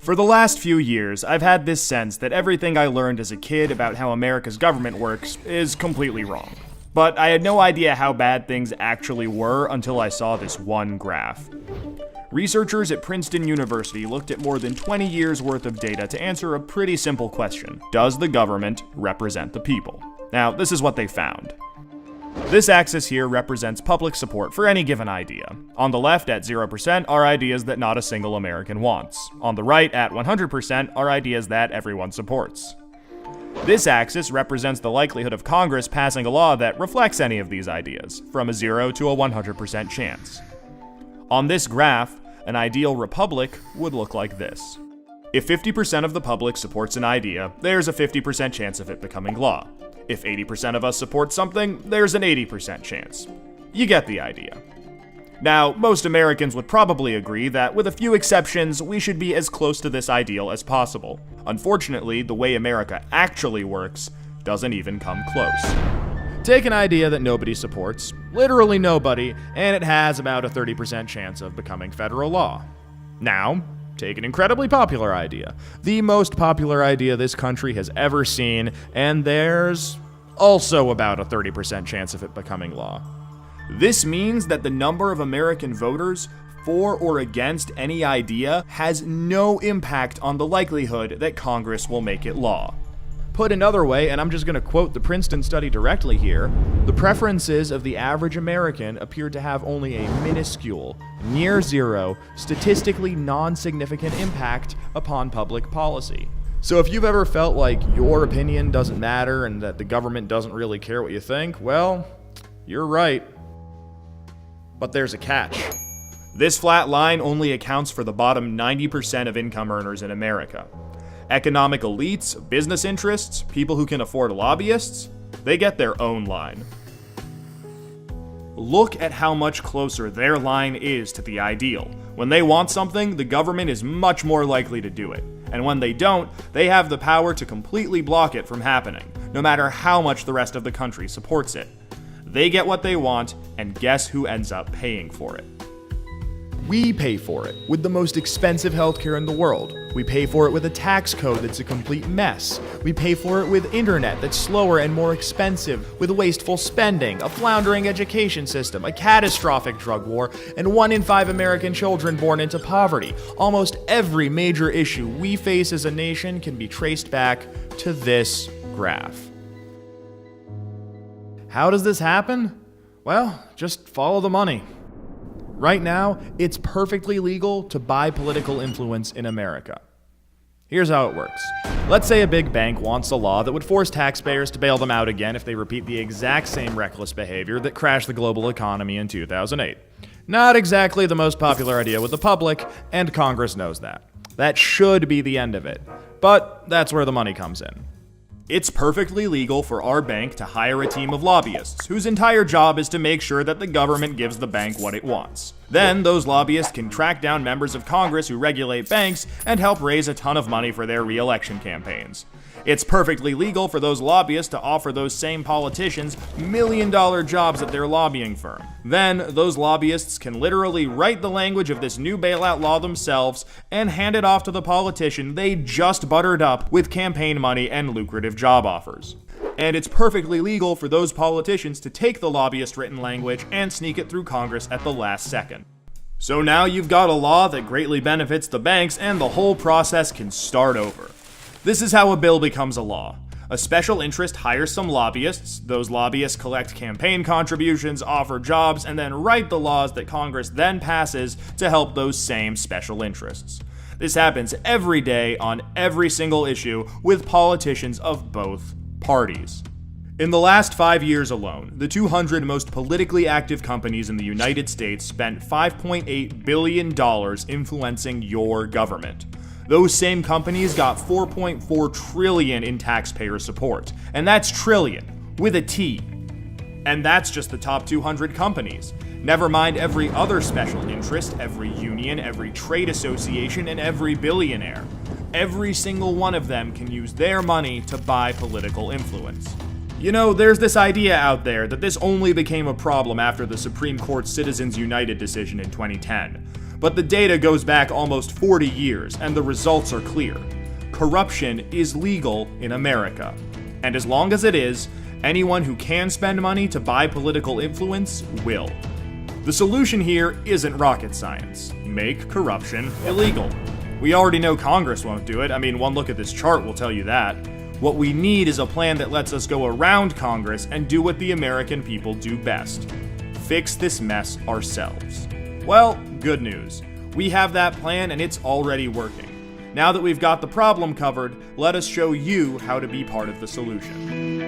For the last few years, I've had this sense that everything I learned as a kid about how America's government works is completely wrong. But I had no idea how bad things actually were until I saw this one graph. Researchers at Princeton University looked at more than 20 years worth of data to answer a pretty simple question. Does the government represent the people? Now, this is what they found. This axis here represents public support for any given idea. On the left, at 0%, are ideas that not a single American wants. On the right, at 100%, are ideas that everyone supports. This axis represents the likelihood of Congress passing a law that reflects any of these ideas, from a 0 to a 100% chance. On this graph, an ideal republic would look like this. If 50% of the public supports an idea, there's a 50% chance of it becoming law. If 80% of us support something, there's an 80% chance. You get the idea. Now, most Americans would probably agree that, with a few exceptions, we should be as close to this ideal as possible. Unfortunately, the way America actually works doesn't even come close. Take an idea that nobody supports, literally nobody, and it has about a 30% chance of becoming federal law. Now, take an incredibly popular idea, the most popular idea this country has ever seen, and there's also about a 30% chance of it becoming law. This means that the number of American voters for or against any idea has no impact on the likelihood that Congress will make it law. Put another way, and I'm just going to quote the Princeton study directly here, the preferences of the average American appear to have only a minuscule, near zero, statistically non-significant impact upon public policy. So if you've ever felt like your opinion doesn't matter and that the government doesn't really care what you think, well, you're right. But there's a catch. This flat line only accounts for the bottom 90% of income earners in America. Economic elites, business interests, people who can afford lobbyists, they get their own line. Look at how much closer their line is to the ideal. When they want something, the government is much more likely to do it. And when they don't, they have the power to completely block it from happening, no matter how much the rest of the country supports it. They get what they want, and guess who ends up paying for it? We pay for it with the most expensive healthcare in the world. We pay for it with a tax code that's a complete mess. We pay for it with internet that's slower and more expensive, with wasteful spending, a floundering education system, a catastrophic drug war, and 1 in 5 American children born into poverty. Almost every major issue we face as a nation can be traced back to this graph. How does this happen? Well, just follow the money. Right now, it's perfectly legal to buy political influence in America. Here's how it works. Let's say a big bank wants a law that would force taxpayers to bail them out again if they repeat the exact same reckless behavior that crashed the global economy in 2008. Not exactly the most popular idea with the public, and Congress knows that. That should be the end of it. But that's where the money comes in. It's perfectly legal for our bank to hire a team of lobbyists whose entire job is to make sure that the government gives the bank what it wants. Then those lobbyists can track down members of Congress who regulate banks and help raise a ton of money for their re-election campaigns. It's perfectly legal for those lobbyists to offer those same politicians million-dollar jobs at their lobbying firm. Then, those lobbyists can literally write the language of this new bailout law themselves and hand it off to the politician they just buttered up with campaign money and lucrative job offers. And it's perfectly legal for those politicians to take the lobbyist-written language and sneak it through Congress at the last second. So now you've got a law that greatly benefits the banks, and the whole process can start over. This is how a bill becomes a law. A special interest hires some lobbyists, those lobbyists collect campaign contributions, offer jobs, and then write the laws that Congress then passes to help those same special interests. This happens every day on every single issue with politicians of both parties. In the last 5 years alone, the 200 most politically active companies in the United States spent $5.8 billion influencing your government. Those same companies got $4.4 trillion in taxpayer support. And that's trillion, with a T. And that's just the top 200 companies. Never mind every other special interest, every union, every trade association, and every billionaire. Every single one of them can use their money to buy political influence. You know, there's this idea out there that this only became a problem after the Supreme Court's Citizens United decision in 2010. But the data goes back almost 40 years, and the results are clear. Corruption is legal in America. And as long as it is, anyone who can spend money to buy political influence will. The solution here isn't rocket science. Make corruption illegal. We already know Congress won't do it. I mean, one look at this chart will tell you that. What we need is a plan that lets us go around Congress and do what the American people do best. Fix this mess ourselves. Well, good news. We have that plan and it's already working. Now that we've got the problem covered, let us show you how to be part of the solution.